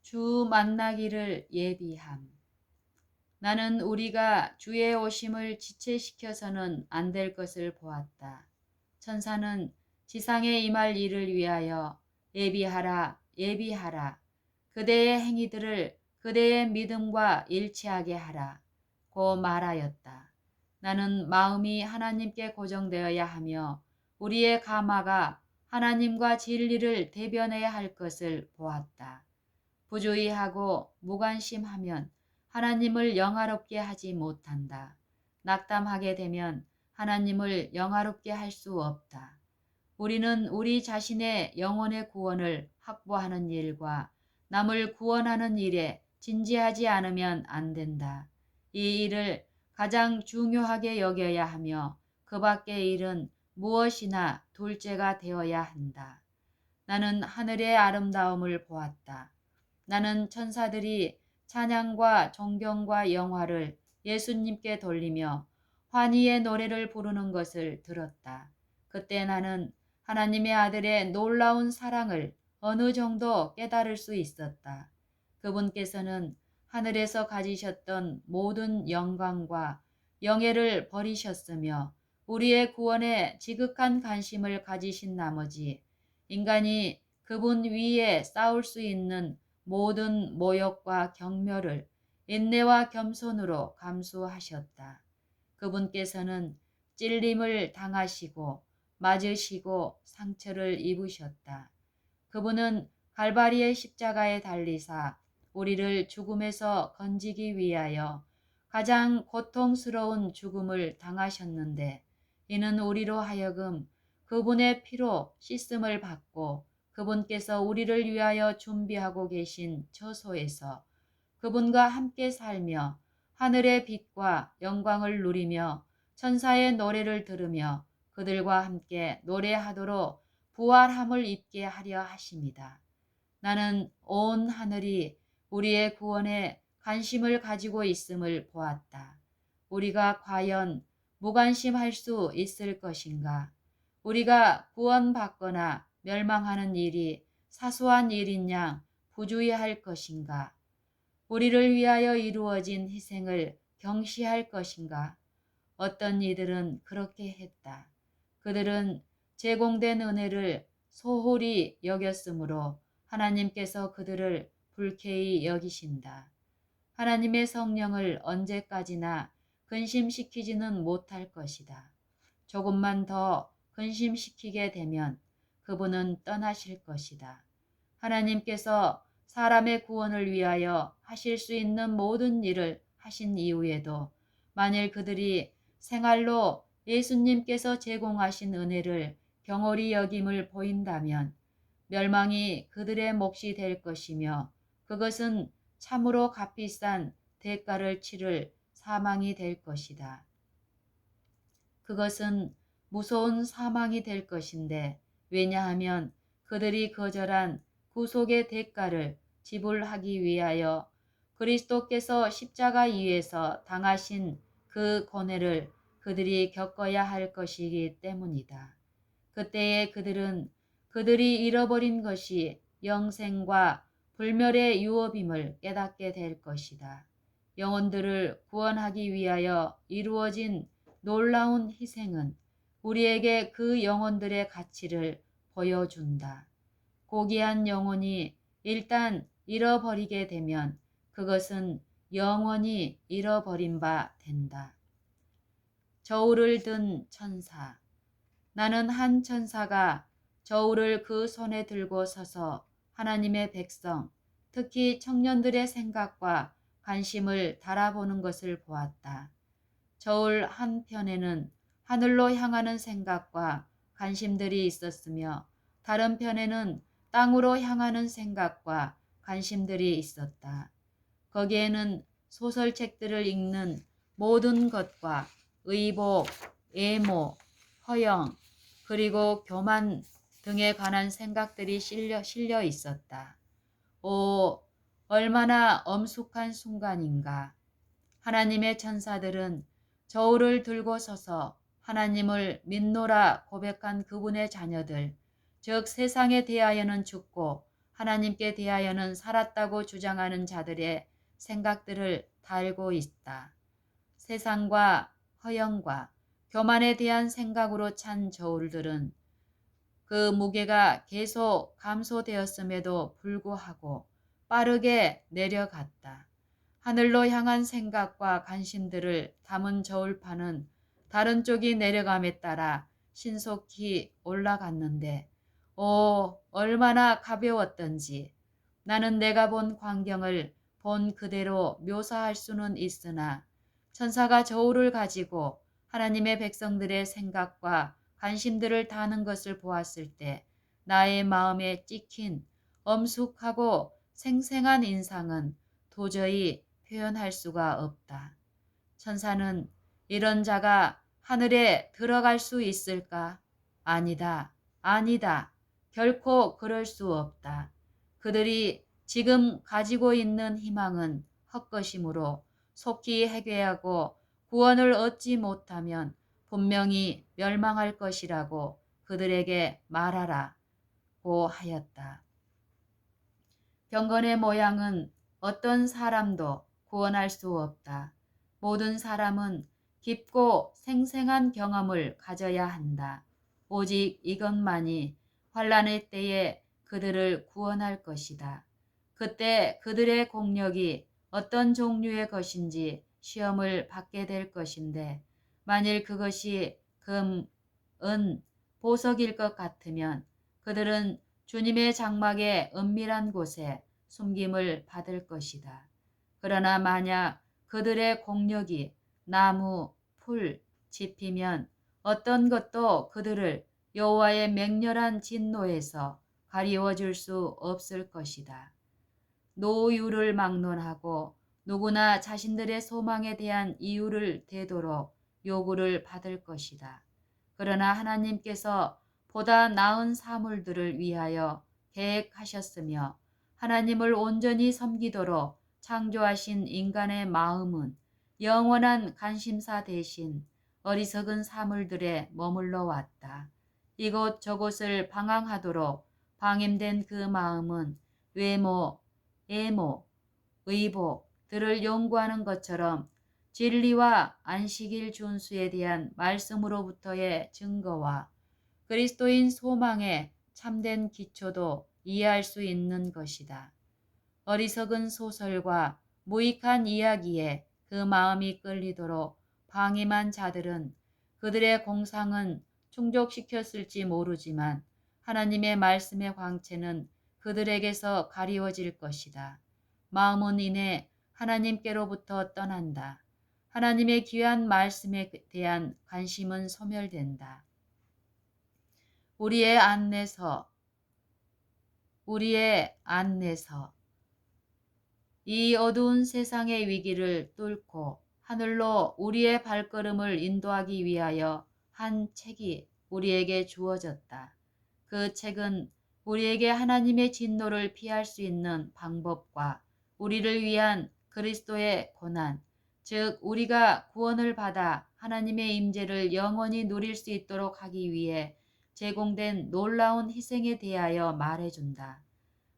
주 만나기를 예비함. 나는 우리가 주의 오심을 지체시켜서는 안 될 것을 보았다. 천사는 지상에 임할 일을 위하여 예비하라, 예비하라. 그대의 행위들을 그대의 믿음과 일치하게 하라. 고 말하였다. 나는 마음이 하나님께 고정되어야 하며 우리의 가마가 하나님과 진리를 대변해야 할 것을 보았다. 부주의하고 무관심하면 하나님을 영화롭게 하지 못한다. 낙담하게 되면 하나님을 영화롭게 할 수 없다. 우리는 우리 자신의 영혼의 구원을 확보하는 일과 남을 구원하는 일에 진지하지 않으면 안 된다. 이 일을 가장 중요하게 여겨야 하며 그 밖의 일은 무엇이나 둘째가 되어야 한다. 나는 하늘의 아름다움을 보았다. 나는 천사들이 찬양과 존경과 영화를 예수님께 돌리며 환희의 노래를 부르는 것을 들었다. 그때 나는 하나님의 아들의 놀라운 사랑을 어느 정도 깨달을 수 있었다. 그분께서는 하늘에서 가지셨던 모든 영광과 영예를 버리셨으며 우리의 구원에 지극한 관심을 가지신 나머지 인간이 그분 위에 쌓을 수 있는 모든 모욕과 경멸을 인내와 겸손으로 감수하셨다. 그분께서는 찔림을 당하시고 맞으시고 상처를 입으셨다. 그분은 갈바리의 십자가에 달리사 우리를 죽음에서 건지기 위하여 가장 고통스러운 죽음을 당하셨는데 이는 우리로 하여금 그분의 피로 씻음을 받고 그분께서 우리를 위하여 준비하고 계신 처소에서 그분과 함께 살며 하늘의 빛과 영광을 누리며 천사의 노래를 들으며 그들과 함께 노래하도록 부활함을 입게 하려 하십니다. 나는 온 하늘이 우리의 구원에 관심을 가지고 있음을 보았다. 우리가 과연 무관심할 수 있을 것인가? 우리가 구원받거나 멸망하는 일이 사소한 일인 양 부주의할 것인가? 우리를 위하여 이루어진 희생을 경시할 것인가? 어떤 이들은 그렇게 했다. 그들은 제공된 은혜를 소홀히 여겼으므로 하나님께서 그들을 불쾌히 여기신다. 하나님의 성령을 언제까지나 근심시키지는 못할 것이다. 조금만 더 근심시키게 되면 그분은 떠나실 것이다. 하나님께서 사람의 구원을 위하여 하실 수 있는 모든 일을 하신 이후에도 만일 그들이 생활로 예수님께서 제공하신 은혜를 경홀히 여김을 보인다면 멸망이 그들의 몫이 될 것이며 그것은 참으로 값비싼 대가를 치를 사망이 될 것이다. 그것은 무서운 사망이 될 것인데 왜냐하면 그들이 거절한 구속의 대가를 지불하기 위하여 그리스도께서 십자가 위에서 당하신 그 고뇌를 그들이 겪어야 할 것이기 때문이다. 그때에 그들은 그들이 잃어버린 것이 영생과 불멸의 유업임을 깨닫게 될 것이다. 영혼들을 구원하기 위하여 이루어진 놀라운 희생은 우리에게 그 영혼들의 가치를 보여준다. 고귀한 영혼이 일단 잃어버리게 되면 그것은 영원히 잃어버린 바 된다. 저울을 든 천사. 나는 한 천사가 저울을 그 손에 들고 서서 하나님의 백성, 특히 청년들의 생각과 관심을 달아보는 것을 보았다. 저울 한편에는 하늘로 향하는 생각과 관심들이 있었으며 다른 편에는 땅으로 향하는 생각과 관심들이 있었다. 거기에는 소설책들을 읽는 모든 것과 의복, 애모, 허영, 그리고 교만 등에 관한 생각들이 실려 있었다. 오, 얼마나 엄숙한 순간인가. 하나님의 천사들은 저울을 들고 서서 하나님을 믿노라 고백한 그분의 자녀들, 즉 세상에 대하여는 죽고 하나님께 대하여는 살았다고 주장하는 자들의 생각들을 달고 있다. 세상과 허영과 교만에 대한 생각으로 찬 저울들은 그 무게가 계속 감소되었음에도 불구하고 빠르게 내려갔다. 하늘로 향한 생각과 관심들을 담은 저울판은 다른 쪽이 내려감에 따라 신속히 올라갔는데 얼마나 가벼웠던지. 나는 내가 본 광경을 본 그대로 묘사할 수는 있으나 천사가 저울을 가지고 하나님의 백성들의 생각과 관심들을 다는 것을 보았을 때 나의 마음에 찍힌 엄숙하고 생생한 인상은 도저히 표현할 수가 없다. 천사는 이런 자가 하늘에 들어갈 수 있을까? 아니다, 아니다. 결코 그럴 수 없다. 그들이 지금 가지고 있는 희망은 헛것이므로 속히 회개하고 구원을 얻지 못하면 분명히 멸망할 것이라고 그들에게 말하라고 하였다. 경건의 모양은 어떤 사람도 구원할 수 없다. 모든 사람은 깊고 생생한 경험을 가져야 한다. 오직 이것만이 환난의 때에 그들을 구원할 것이다. 그때 그들의 공력이 어떤 종류의 것인지 시험을 받게 될 것인데 만일 그것이 금, 은, 보석일 것 같으면 그들은 주님의 장막의 은밀한 곳에 숨김을 받을 것이다. 그러나 만약 그들의 공력이 나무, 풀, 짚이면 어떤 것도 그들을 여호와의 맹렬한 진노에서 가리워 줄 수 없을 것이다. 노유를 막론하고 누구나 자신들의 소망에 대한 이유를 대도록 요구를 받을 것이다. 그러나 하나님께서 보다 나은 사물들을 위하여 계획하셨으며 하나님을 온전히 섬기도록 창조하신 인간의 마음은 영원한 관심사 대신 어리석은 사물들에 머물러 왔다. 이곳저곳을 방황하도록 방임된 그 마음은 외모, 애모, 의복들을 연구하는 것처럼 진리와 안식일 준수에 대한 말씀으로부터의 증거와 그리스도인 소망의 참된 기초도 이해할 수 있는 것이다. 어리석은 소설과 무익한 이야기에 그 마음이 끌리도록 방임한 자들은 그들의 공상은 충족시켰을지 모르지만 하나님의 말씀의 광채는 그들에게서 가리워질 것이다. 마음은 이내 하나님께로부터 떠난다. 하나님의 귀한 말씀에 대한 관심은 소멸된다. 우리의 안내서 이 어두운 세상의 위기를 뚫고 하늘로 우리의 발걸음을 인도하기 위하여 한 책이 우리에게 주어졌다. 그 책은 우리에게 하나님의 진노를 피할 수 있는 방법과 우리를 위한 그리스도의 고난, 즉 우리가 구원을 받아 하나님의 임재를 영원히 누릴 수 있도록 하기 위해 제공된 놀라운 희생에 대하여 말해준다.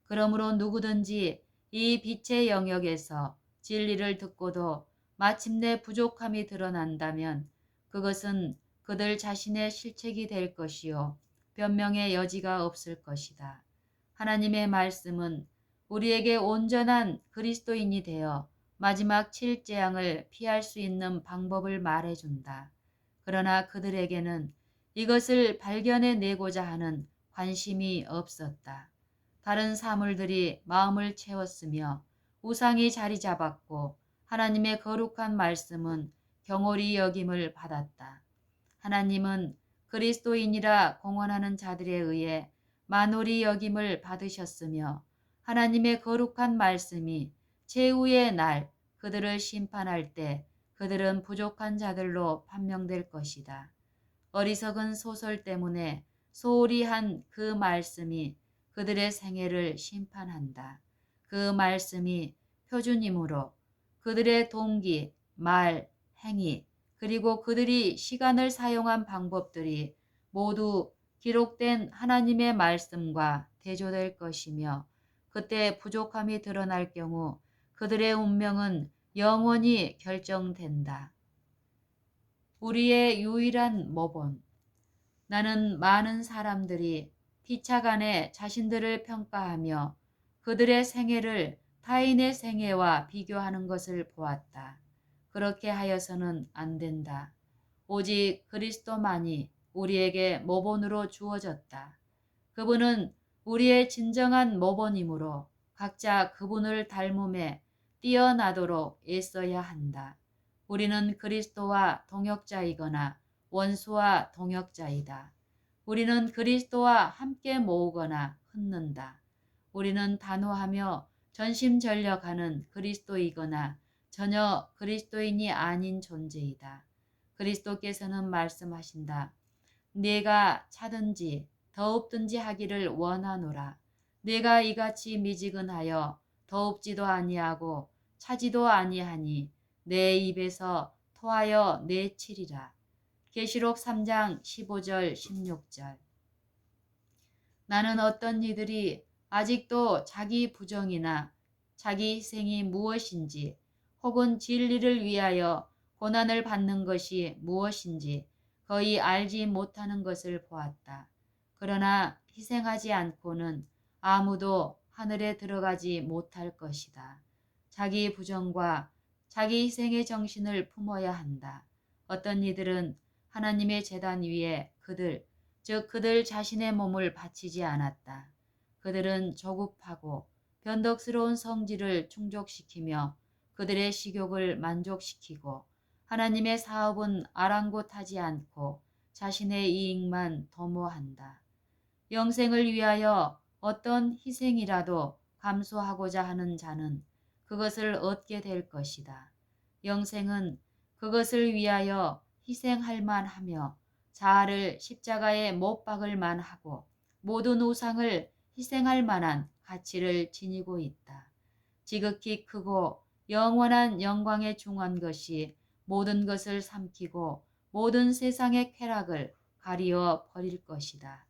그러므로 누구든지 이 빛의 영역에서 진리를 듣고도 마침내 부족함이 드러난다면 그것은 그들 자신의 실책이 될 것이요 변명의 여지가 없을 것이다. 하나님의 말씀은 우리에게 온전한 그리스도인이 되어 마지막 7재앙을 피할 수 있는 방법을 말해준다. 그러나 그들에게는 이것을 발견해내고자 하는 관심이 없었다. 다른 사물들이 마음을 채웠으며 우상이 자리 잡았고 하나님의 거룩한 말씀은 경홀히 여김을 받았다. 하나님은 그리스도인이라 공언하는 자들에 의해 만홀히 여김을 받으셨으며 하나님의 거룩한 말씀이 최후의 날 그들을 심판할 때 그들은 부족한 자들로 판명될 것이다. 어리석은 소설 때문에 소홀히 한 그 말씀이 그들의 생애를 심판한다. 그 말씀이 표준이므로 그들의 동기, 말, 행위, 그리고 그들이 시간을 사용한 방법들이 모두 기록된 하나님의 말씀과 대조될 것이며 그때 부족함이 드러날 경우 그들의 운명은 영원히 결정된다. 우리의 유일한 모본. 나는 많은 사람들이 피차간에 자신들을 평가하며 그들의 생애를 타인의 생애와 비교하는 것을 보았다. 그렇게 하여서는 안 된다. 오직 그리스도만이 우리에게 모본으로 주어졌다. 그분은 우리의 진정한 모본이므로 각자 그분을 닮음에 뛰어나도록 애써야 한다. 우리는 그리스도와 동역자이거나 원수와 동역자이다. 우리는 그리스도와 함께 모으거나 흩는다. 우리는 단호하며 전심전력하는 그리스도이거나 전혀 그리스도인이 아닌 존재이다. 그리스도께서는 말씀하신다. 네가 차든지 더웁든지 하기를 원하노라. 네가 이같이 미지근하여 더웁지도 아니하고 차지도 아니하니 내 입에서 토하여 내치리라. 계시록 3장 15절 16절. 나는 어떤 이들이 아직도 자기 부정이나 자기 희생이 무엇인지 혹은 진리를 위하여 고난을 받는 것이 무엇인지 거의 알지 못하는 것을 보았다. 그러나 희생하지 않고는 아무도 하늘에 들어가지 못할 것이다. 자기 부정과 자기 희생의 정신을 품어야 한다. 어떤 이들은 하나님의 제단 위에 즉 그들 자신의 몸을 바치지 않았다. 그들은 조급하고 변덕스러운 성질을 충족시키며 그들의 식욕을 만족시키고 하나님의 사업은 아랑곳하지 않고 자신의 이익만 도모한다. 영생을 위하여 어떤 희생이라도 감수하고자 하는 자는 그것을 얻게 될 것이다. 영생은 그것을 위하여 희생할 만하며 자아를 십자가에 못 박을 만하고 모든 우상을 희생할 만한 가치를 지니고 있다. 지극히 크고 영원한 영광에 중한 것이 모든 것을 삼키고 모든 세상의 쾌락을 가리어 버릴 것이다.